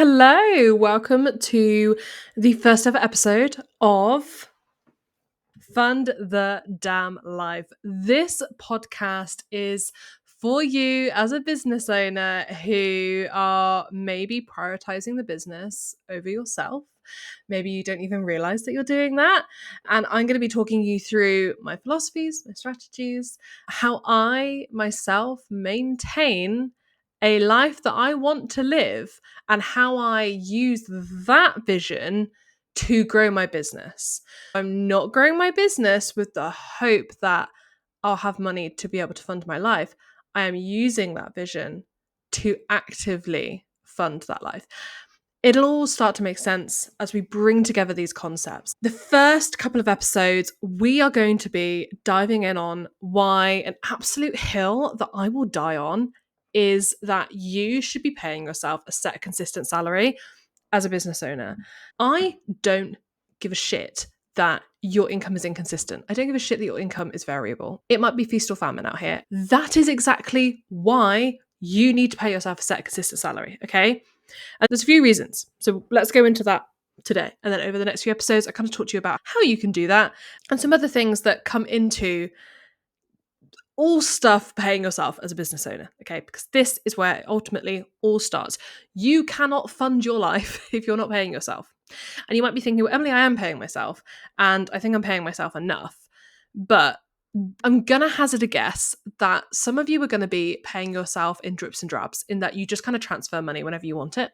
Hello, welcome to the first ever episode of Fund the Damn Life. This podcast is for you as a business owner who are maybe prioritizing the business over yourself. Maybe you don't even realize that you're doing that. And I'm going to be talking you through my philosophies, my strategies, how I myself maintain a life that I want to live, and how I use that vision to grow my business. I'm not growing my business with the hope that I'll have money to be able to fund my life. I am using that vision to actively fund that life. It'll all start to make sense as we bring together these concepts. The first couple of episodes, we are going to be diving in on why an absolute hill that I will die on is that you should be paying yourself a set consistent salary as a business owner. I don't give a shit that your income is inconsistent. I don't give a shit that your income is variable. It might be feast or famine out here. That is exactly why you need to pay yourself a set consistent salary, okay? And there's a few reasons. So let's go into that today. And then over the next few episodes, I kind of talk to you about how you can do that and some other things that come into all stuff paying yourself as a business owner, okay? Because this is where it ultimately all starts. You cannot fund your life if you're not paying yourself. And you might be thinking, well, Emily, I am paying myself, and I think I'm paying myself enough. But I'm going to hazard a guess that some of you are going to be paying yourself in drips and drabs, in that you just kind of transfer money whenever you want it.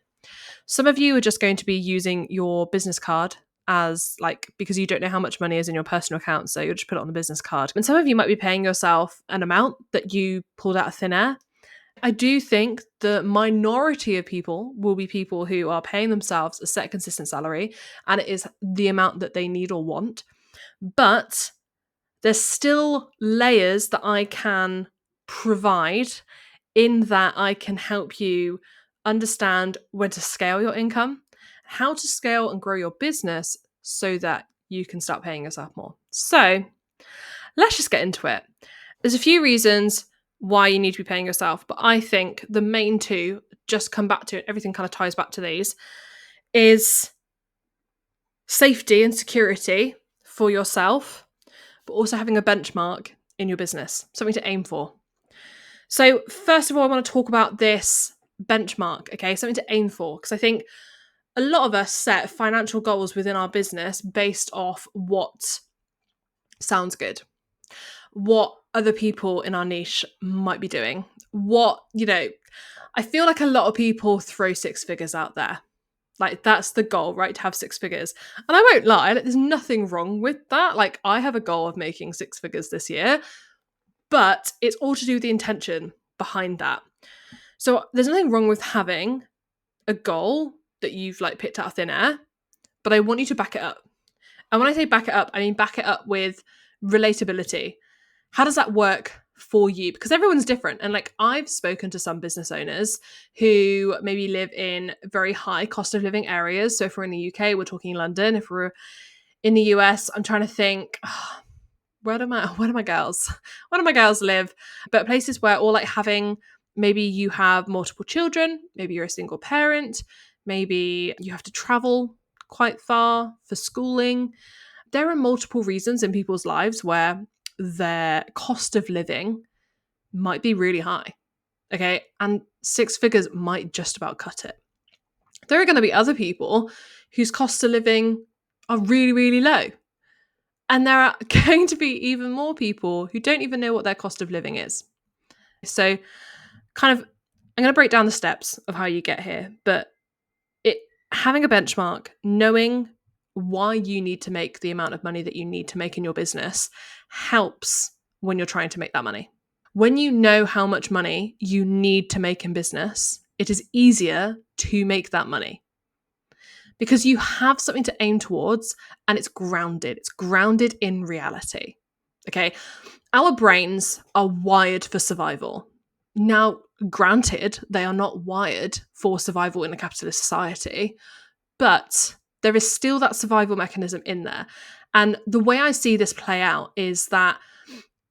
Some of you are just going to be using your business card as because you don't know how much money is in your personal account, so you'll just put it on the business card. And some of you might be paying yourself an amount that you pulled out of thin air. I do think the minority of people will be people who are paying themselves a set consistent salary, and it is the amount that they need or want. But there's still layers that I can provide, in that I can help you understand when to scale your income, how to scale and grow your business so that you can start paying yourself more. So let's just get into it. There's a few reasons why you need to be paying yourself, but I think the main two just come back to it. Everything kind of ties back to these is safety and security for yourself, but also having a benchmark in your business, something to aim for. So first of all, I want to talk about this benchmark, okay? Something to aim for, because I think a lot of us set financial goals within our business based off what sounds good, what other people in our niche might be doing, I feel like a lot of people throw six figures out there. Like, that's the goal, right? To have six figures. And I won't lie, there's nothing wrong with that. Like, I have a goal of making six figures this year, but it's all to do with the intention behind that. So there's nothing wrong with having a goal that you've picked out of thin air, but I want you to back it up. And when I say back it up, I mean back it up with relatability. How does that work for you? Because everyone's different. And I've spoken to some business owners who maybe live in very high cost of living areas. So if we're in the UK, we're talking London. If we're in the US, I'm trying to think, where do my girls live? But places where, or having, maybe you have multiple children, maybe you're a single parent, maybe you have to travel quite far for schooling. There are multiple reasons in people's lives where their cost of living might be really high. Okay. And six figures might just about cut it. There are going to be other people whose costs of living are really, really low. And there are going to be even more people who don't even know what their cost of living is. So I'm going to break down the steps of how you get here, but having a benchmark, knowing why you need to make the amount of money that you need to make in your business, helps when you're trying to make that money. When you know how much money you need to make in business, it is easier to make that money, because you have something to aim towards, and it's grounded. It's grounded in reality. Okay. Our brains are wired for survival. Now, granted, they are not wired for survival in a capitalist society, but there is still that survival mechanism in there. And the way I see this play out is that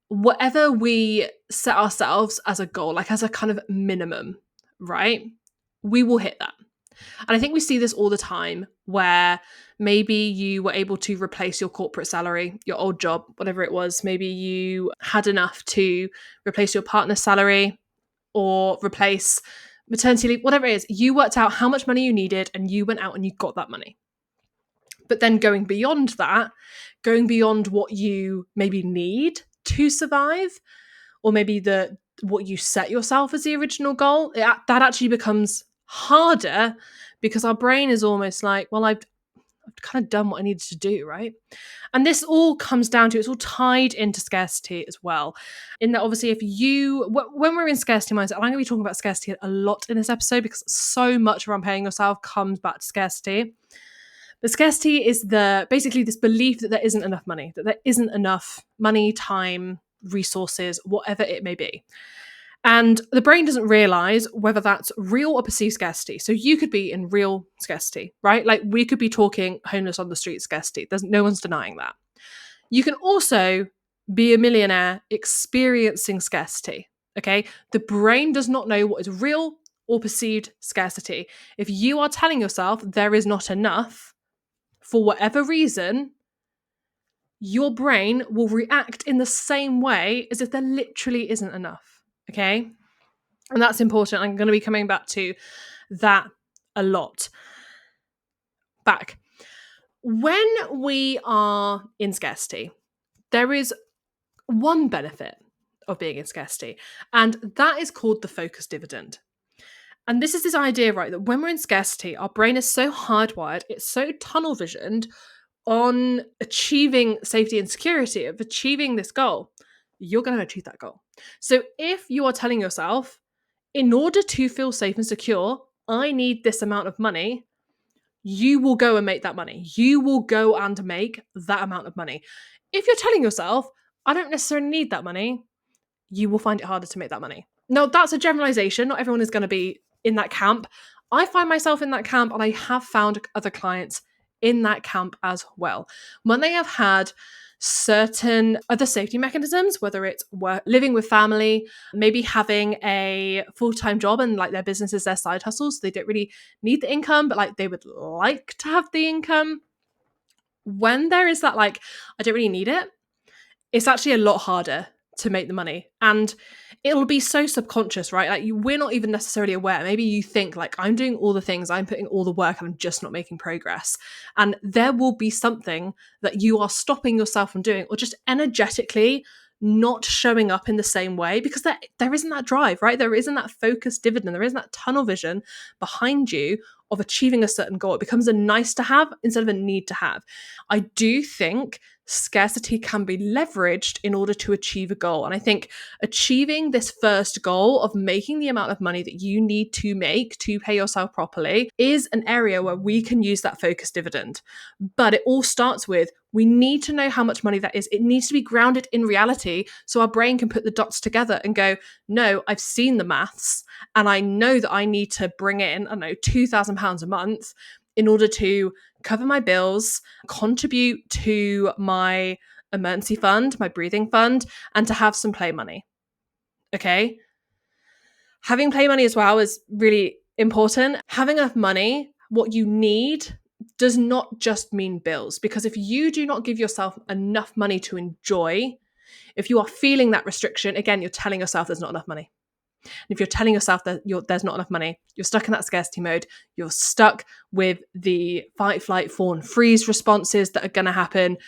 whatever we set ourselves as a goal, as a kind of minimum, right, we will hit that. And I think we see this all the time where maybe you were able to replace your corporate salary, your old job, whatever it was. Maybe you had enough to replace your partner's salary or replace maternity leave, whatever it is. You worked out how much money you needed and you went out and you got that money. But then going beyond that, going beyond what you maybe need to survive, or maybe what you set yourself as the original goal, that actually becomes harder because our brain is almost like, well, I've kind of done what I needed to do, right? And this all comes down to, it's all tied into scarcity as well. In that, obviously, when we're in scarcity mindset, and I'm going to be talking about scarcity a lot in this episode because so much around paying yourself comes back to scarcity. But scarcity is basically this belief that there isn't enough money, that there isn't enough money, time, resources, whatever it may be. And the brain doesn't realize whether that's real or perceived scarcity. So you could be in real scarcity, right? Like we could be talking homeless on the street scarcity. No one's denying that. You can also be a millionaire experiencing scarcity, okay? The brain does not know what is real or perceived scarcity. If you are telling yourself there is not enough for whatever reason, your brain will react in the same way as if there literally isn't enough, okay? And that's important. I'm going to be coming back to that a lot. When we are in scarcity, there is one benefit of being in scarcity, and that is called the focus dividend. And this is this idea, right, that when we're in scarcity, our brain is so hardwired, it's so tunnel visioned on achieving safety and security, of achieving this goal. You're going to achieve that goal. So if you are telling yourself, in order to feel safe and secure, I need this amount of money, you will go and make that money. You will go and make that amount of money. If you're telling yourself, I don't necessarily need that money, you will find it harder to make that money. Now, that's a generalization. Not everyone is going to be in that camp. I find myself in that camp, and I have found other clients in that camp as well. When they have had certain other safety mechanisms, whether it's living with family, maybe having a full-time job and like their business is their side hustle, so they don't really need the income, but like they would like to have the income. When there is that, like, I don't really need it, it's actually a lot harder to make the money. And it'll be so subconscious, right? Like we're not even necessarily aware. Maybe you think like, I'm doing all the things, I'm putting all the work, and I'm just not making progress. And there will be something that you are stopping yourself from doing, or just energetically not showing up in the same way, because there isn't that drive, right? There isn't that focus dividend. There isn't that tunnel vision behind you of achieving a certain goal. It becomes a nice to have instead of a need to have. I do think scarcity can be leveraged in order to achieve a goal. And I think achieving this first goal of making the amount of money that you need to make to pay yourself properly is an area where we can use that focus dividend. But it all starts with, we need to know how much money that is. It needs to be grounded in reality so our brain can put the dots together and go, no, I've seen the maths and I know that I need to bring in, I don't know, £2,000 a month in order to cover my bills, contribute to my emergency fund, my breathing fund, and to have some play money. Okay? Having play money as well is really important. Having enough money, what you need, does not just mean bills. Because if you do not give yourself enough money to enjoy, if you are feeling that restriction, again, you're telling yourself there's not enough money. And if you're telling yourself that there's not enough money, you're stuck in that scarcity mode. You're stuck with the fight, flight, fawn, freeze responses that are going to happen.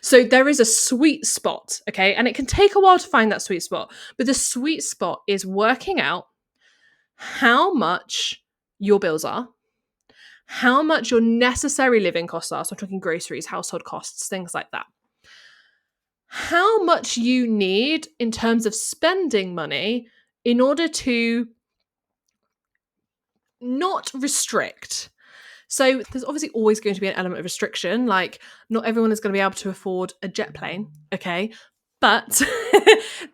So there is a sweet spot, okay? And it can take a while to find that sweet spot. But the sweet spot is working out how much your bills are, how much your necessary living costs are. So I'm talking groceries, household costs, things like that. How much you need in terms of spending money in order to not restrict. So there's obviously always going to be an element of restriction. Like not everyone is going to be able to afford a jet plane, okay? But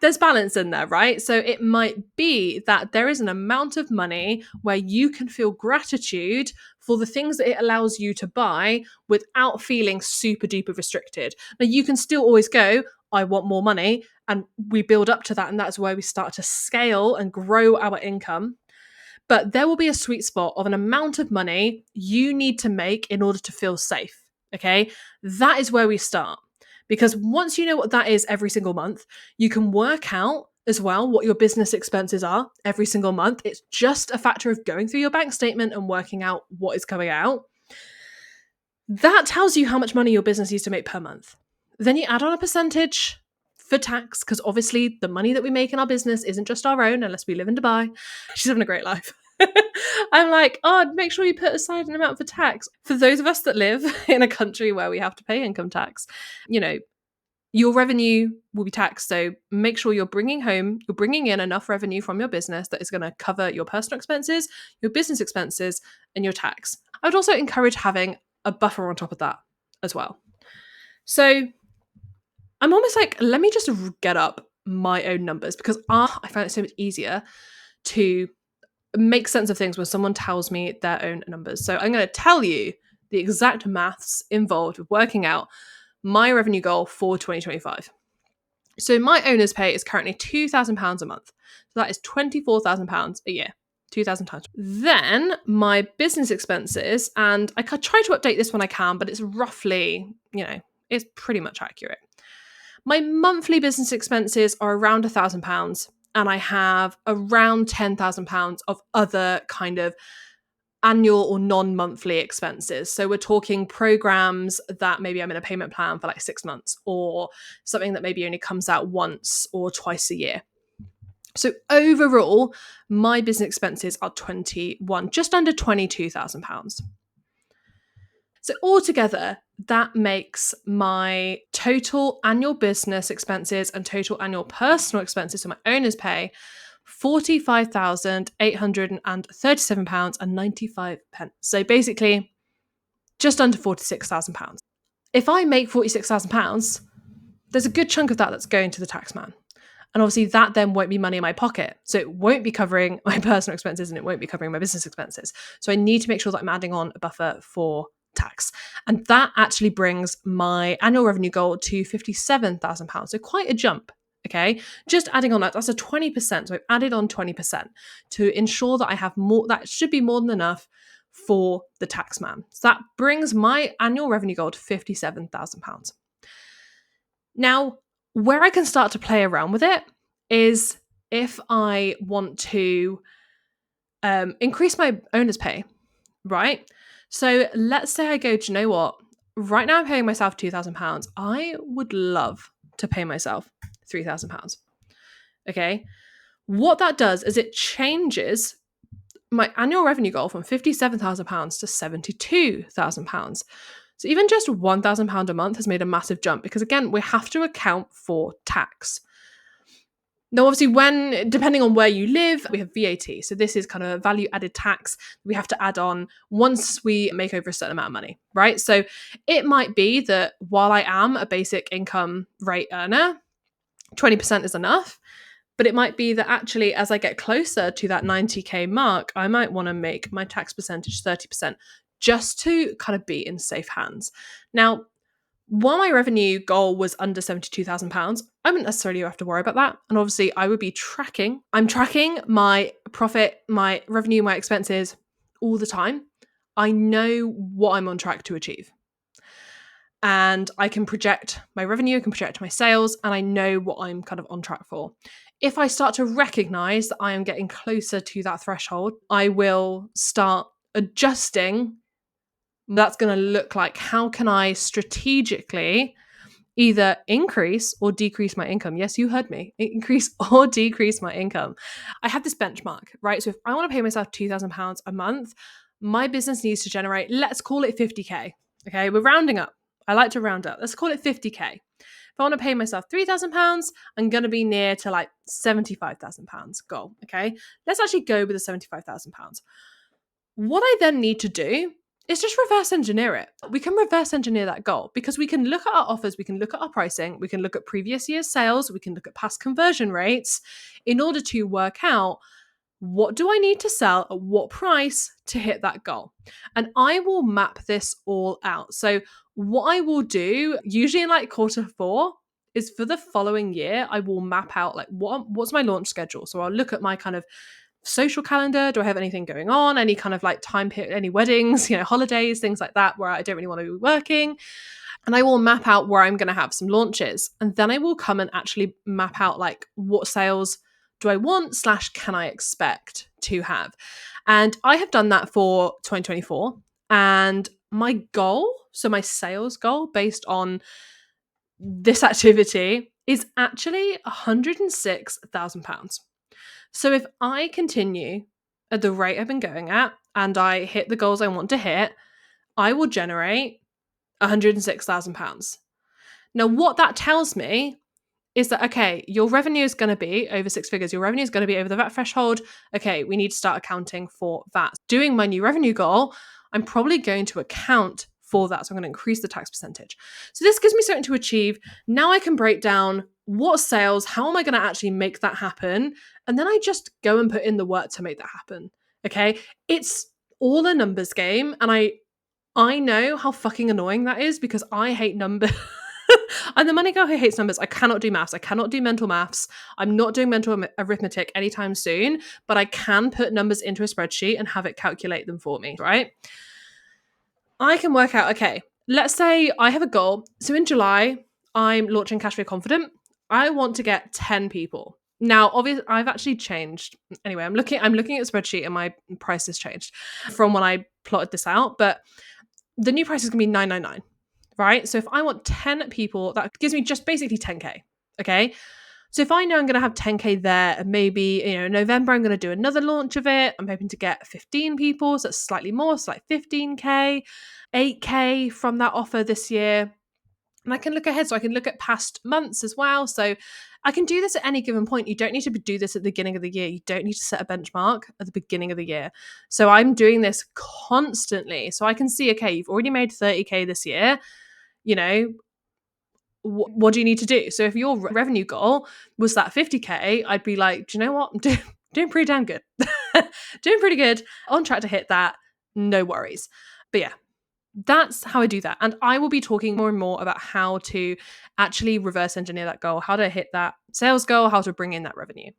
there's balance in there, right? So it might be that there is an amount of money where you can feel gratitude for the things that it allows you to buy without feeling super duper restricted. Now you can still always go, I want more money, and we build up to that, and that's where we start to scale and grow our income. But there will be a sweet spot of an amount of money you need to make in order to feel safe. Okay. That is where we start. Because once you know what that is every single month, you can work out as well what your business expenses are every single month. It's just a factor of going through your bank statement and working out what is coming out. That tells you how much money your business needs to make per month. Then you add on a percentage for tax, because obviously the money that we make in our business isn't just our own unless we live in Dubai. She's having a great life. I'm like, oh, make sure you put aside an amount for tax. For those of us that live in a country where we have to pay income tax, your revenue will be taxed. So make sure you're bringing in enough revenue from your business that is going to cover your personal expenses, your business expenses, and your tax. I would also encourage having a buffer on top of that as well. So I'm almost like, let me just get up my own numbers, because I find it so much easier to make sense of things when someone tells me their own numbers. So I'm going to tell you the exact maths involved with working out my revenue goal for 2025. So my owner's pay is currently £2,000 a month. So that is £24,000 a year. 2,000 times. Then my business expenses, and I try to update this when I can, but it's roughly, it's pretty much accurate. My monthly business expenses are around £1,000, and I have around £10,000 of other kind of annual or non-monthly expenses. So we're talking programs that maybe I'm in a payment plan for like 6 months, or something that maybe only comes out once or twice a year. So overall, my business expenses are just under £22,000. So altogether, that makes my total annual business expenses and total annual personal expenses, so my owner's pay, £45,837.95. So basically, just under £46,000. If I make £46,000, there's a good chunk of that that's going to the tax man. And obviously that then won't be money in my pocket. So it won't be covering my personal expenses and it won't be covering my business expenses. So I need to make sure that I'm adding on a buffer for tax. And that actually brings my annual revenue goal to £57,000. So quite a jump. Okay. Just adding on that's a 20%. So I've added on 20% to ensure that I have more, that should be more than enough for the tax man. So that brings my annual revenue goal to £57,000. Now, where I can start to play around with it is if I want to increase my owner's pay, right? So let's say I go, do you know what? Right now I'm paying myself £2,000. I would love to pay myself £3,000. Okay. What that does is it changes my annual revenue goal from £57,000 to £72,000. So even just £1,000 a month has made a massive jump, because again, we have to account for tax. Now, obviously, depending on where you live, we have VAT. So this is kind of a value added tax we have to add on once we make over a certain amount of money, right? So it might be that while I am a basic income rate earner, 20% is enough. But it might be that actually, as I get closer to that 90K mark, I might want to make my tax percentage 30%, just to kind of be in safe hands. Now, while my revenue goal was under £72,000, I wouldn't necessarily have to worry about that. And obviously, I'm tracking my profit, my revenue, my expenses all the time. I know what I'm on track to achieve. And I can project my revenue, I can project my sales, and I know what I'm kind of on track for. If I start to recognize that I am getting closer to that threshold, I will start adjusting. That's going to look like, how can I strategically either increase or decrease my income? Yes, you heard me. Increase or decrease my income. I have this benchmark, right? So if I want to pay myself £2,000 a month, my business needs to generate, let's call it 50K. Okay, we're rounding up. I like to round up. Let's call it 50K. If I want to pay myself £3,000, I'm going to be near to like £75,000 goal. Okay, let's actually go with the £75,000. What I then need to do is just reverse engineer it. We can reverse engineer that goal, because we can look at our offers, we can look at our pricing, we can look at previous year's sales, we can look at past conversion rates in order to work out, what do I need to sell at what price to hit that goal? And I will map this all out. So what I will do, usually in like Q4, is for the following year, I will map out like what's my launch schedule. So I'll look at my kind of social calendar? Do I have anything going on? Any kind of like time period, any weddings, holidays, things like that where I don't really want to be working? And I will map out where I'm going to have some launches. And then I will come and actually map out like what sales do I want / can I expect to have? And I have done that for 2024. And my goal, so my sales goal based on this activity is actually £106,000. So if I continue at the rate I've been going at and I hit the goals I want to hit, I will generate £106,000. Now, what that tells me is that, okay, your revenue is going to be over six figures. Your revenue is going to be over the VAT threshold. Okay, we need to start accounting for VAT. Doing my new revenue goal, I'm probably going to account for that. So I'm going to increase the tax percentage. So this gives me something to achieve. Now I can break down what sales, how am I going to actually make that happen? And then I just go and put in the work to make that happen. Okay, it's all a numbers game. And I know how fucking annoying that is because I hate numbers. I'm the money girl who hates numbers. I cannot do maths. I cannot do mental maths. I'm not doing mental arithmetic anytime soon, but I can put numbers into a spreadsheet and have it calculate them for me, right? I can work out, okay, let's say I have a goal. So in July, I'm launching Cash Flow Confident. I want to get 10 people. Now, obviously, I've actually changed. Anyway, I'm looking at a spreadsheet and my price has changed from when I plotted this out, but the new price is going to be $9.99, right? So if I want 10 people, that gives me just basically 10K, okay? So if I know I'm going to have 10K there, and maybe, in November, I'm going to do another launch of it. I'm hoping to get 15 people, so it's slightly more, so like 15K, 8K from that offer this year. And I can look ahead, so I can look at past months as well. So I can do this at any given point. You don't need to do this at the beginning of the year. You don't need to set a benchmark at the beginning of the year. So I'm doing this constantly. So I can see, okay, you've already made 30K this year. What do you need to do? So if your revenue goal was that 50K, I'd be like, do you know what? I'm doing pretty damn good. Doing pretty good. On track to hit that. No worries. But yeah, that's how I do that. And I will be talking more and more about how to actually reverse engineer that goal, how to hit that sales goal, how to bring in that revenue.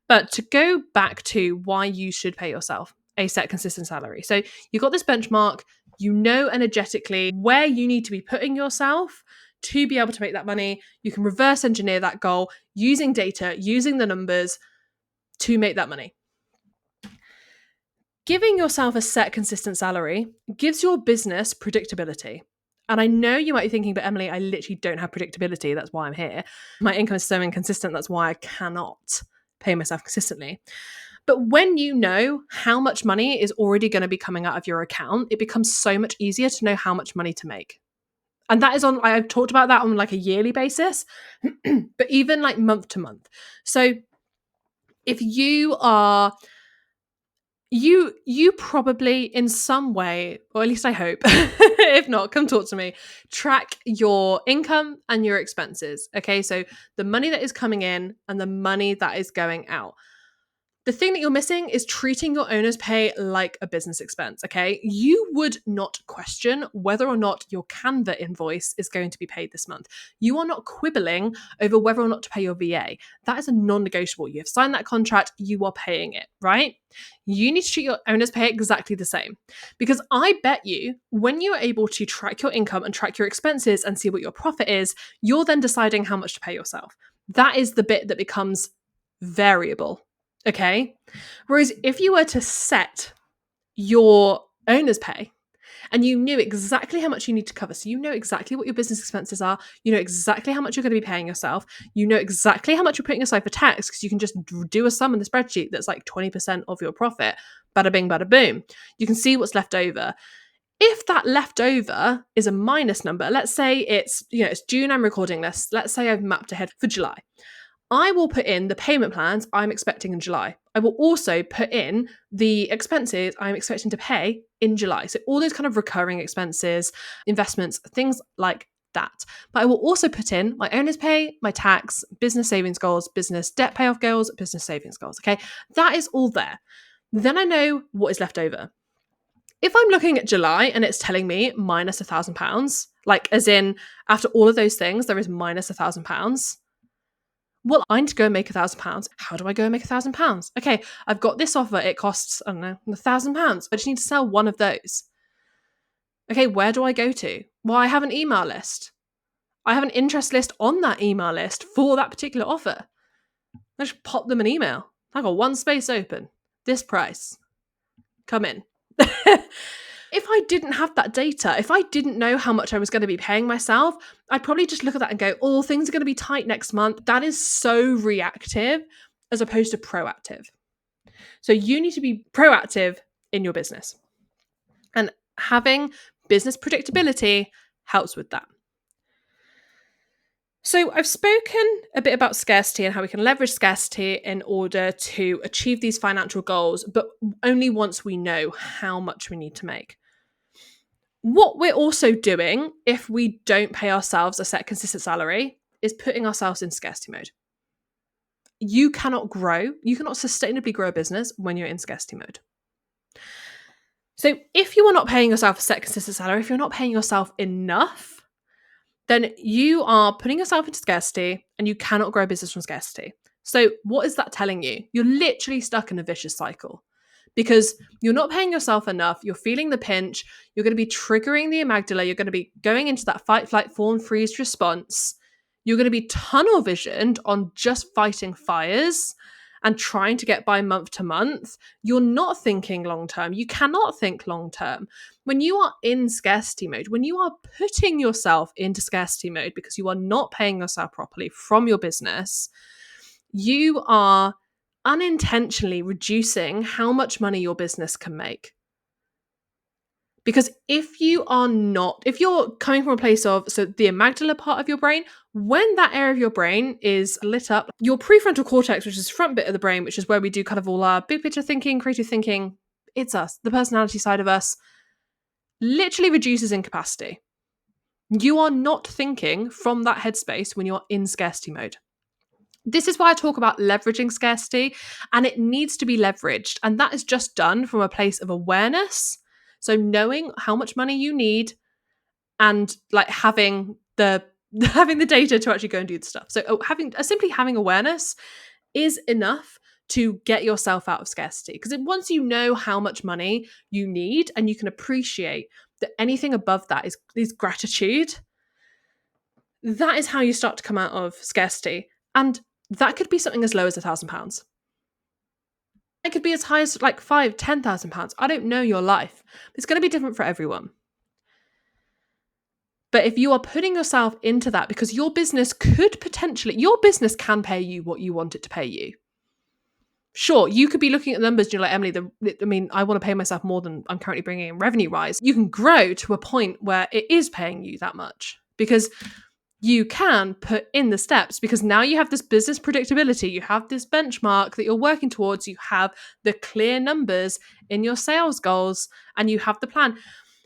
But to go back to why you should pay yourself a set consistent salary. So you've got this benchmark, energetically where you need to be putting yourself to be able to make that money. You can reverse engineer that goal using data, using the numbers to make that money. Giving yourself a set consistent salary gives your business predictability. And I know you might be thinking, but Emily, I literally don't have predictability. That's why I'm here. My income is so inconsistent. That's why I cannot pay myself consistently. But when you know how much money is already going to be coming out of your account, it becomes so much easier to know how much money to make. And that is I've talked about that on like a yearly basis, but even like month to month. So if you are you probably in some way, or at least I hope, if not, come talk to me, track your income and your expenses. Okay, so the money that is coming in and the money that is going out. The thing that you're missing is treating your owner's pay like a business expense, okay? You would not question whether or not your Canva invoice is going to be paid this month. You are not quibbling over whether or not to pay your VA. That is a non-negotiable. You have signed that contract, you are paying it, right? You need to treat your owner's pay exactly the same. Because I bet you, when you are able to track your income and track your expenses and see what your profit is, you're then deciding how much to pay yourself. That is the bit that becomes variable. Okay. Whereas if you were to set your owner's pay and you knew exactly how much you need to cover, so you know exactly what your business expenses are, you know exactly how much you're going to be paying yourself, you know exactly how much you're putting aside for tax, because you can just do a sum in the spreadsheet that's like 20% of your profit, bada bing, bada boom. You can see what's left over. If that leftover is a minus number, let's say it's June, I'm recording this, let's say I've mapped ahead for July. I will put in the payment plans I'm expecting in July. I will also put in the expenses I'm expecting to pay in July. So all those kind of recurring expenses, investments, things like that. But I will also put in my owner's pay, my tax, business savings goals, business debt payoff goals, business savings goals. Okay, that is all there. Then I know what is left over. If I'm looking at July and it's telling me minus £1,000, like as in after all of those things, there is minus £1,000. Well, I need to go and make £1,000. How do I go and make £1,000? Okay, I've got this offer. It costs, I don't know, £1,000. I just need to sell one of those. Okay, where do I go to? Well, I have an email list. I have an interest list on that email list for that particular offer. I just pop them an email. I got one space open. This price. Come in. If I didn't have that data, if I didn't know how much I was going to be paying myself, I'd probably just look at that and go, oh, things are going to be tight next month. That is so reactive as opposed to proactive. So you need to be proactive in your business. And having business predictability helps with that. So I've spoken a bit about scarcity and how we can leverage scarcity in order to achieve these financial goals, but only once we know how much we need to make. What we're also doing, if we don't pay ourselves a set consistent salary, is putting ourselves in scarcity mode. You cannot grow, you cannot sustainably grow a business when you're in scarcity mode. So if you are not paying yourself a set consistent salary, if you're not paying yourself enough, then you are putting yourself into scarcity and you cannot grow a business from scarcity. So what is that telling you? You're literally stuck in a vicious cycle because you're not paying yourself enough. You're feeling the pinch. You're going to be triggering the amygdala. You're going to be going into that fight, flight, fawn, freeze response. You're going to be tunnel visioned on just fighting fires and trying to get by month to month. You're not thinking long term. You cannot think long term. When you are in scarcity mode, when you are putting yourself into scarcity mode because you are not paying yourself properly from your business, you are unintentionally reducing how much money your business can make. Because if you're coming from a place of, so the amygdala part of your brain, when that area of your brain is lit up, your prefrontal cortex, which is the front bit of the brain, which is where we do kind of all our big picture thinking, creative thinking, it's us, the personality side of us, literally reduces in capacity. You are not thinking from that headspace when you're in scarcity mode. This is why I talk about leveraging scarcity, and it needs to be leveraged. And that is just done from a place of awareness. So knowing how much money you need and like having the data to actually go and do the stuff. So simply having awareness is enough to get yourself out of scarcity. Because once you know how much money you need and you can appreciate that anything above that is gratitude, that is how you start to come out of scarcity. And that could be something as low as £1,000. It could be as high as like £5,000, £10,000. I don't know your life. It's going to be different for everyone. But if you are putting yourself into that, because your business can pay you what you want it to pay you. Sure, you could be looking at the numbers and you're like, Emilie, I want to pay myself more than I'm currently bringing in revenue-wise. You can grow to a point where it is paying you that much because you can put in the steps, because now you have this business predictability, you have this benchmark that you're working towards, you have the clear numbers in your sales goals, and you have the plan.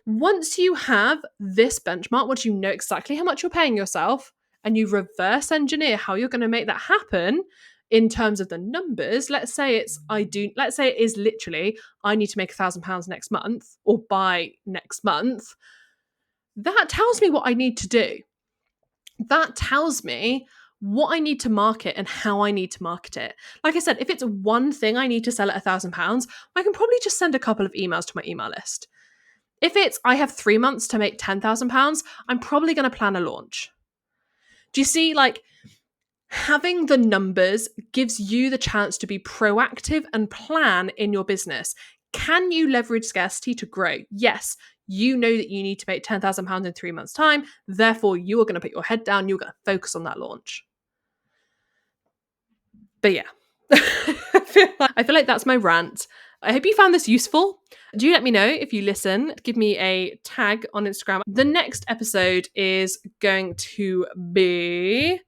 Once you have this benchmark, once you know exactly how much you're paying yourself, and you reverse engineer how you're going to make that happen in terms of the numbers, let's say it is literally, I need to make £1,000 next month or by next month. That tells me what I need to do. That tells me what I need to market and how I need to market it. Like I said, if it's one thing I need to sell at £1,000, I can probably just send a couple of emails to my email list. If it's I have 3 months to make £10,000, I'm probably going to plan a launch. Do you see, like, having the numbers gives you the chance to be proactive and plan in your business. Can you leverage scarcity to grow? Yes. You know that you need to make £10,000 in 3 months' time. Therefore, you are going to put your head down. You're going to focus on that launch. But yeah, I feel like that's my rant. I hope you found this useful. Do let me know if you listen. Give me a tag on Instagram. The next episode is going to be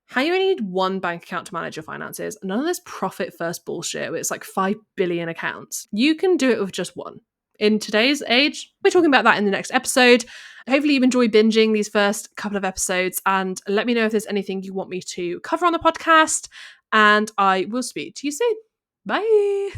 how you only need one bank account to manage your finances. None of this profit first bullshit where it's like 5 billion accounts. You can do it with just one. In today's age, we're talking about that in the next episode. Hopefully you've enjoyed binging these first couple of episodes, and let me know if there's anything you want me to cover on the podcast, and I will speak to you soon. Bye.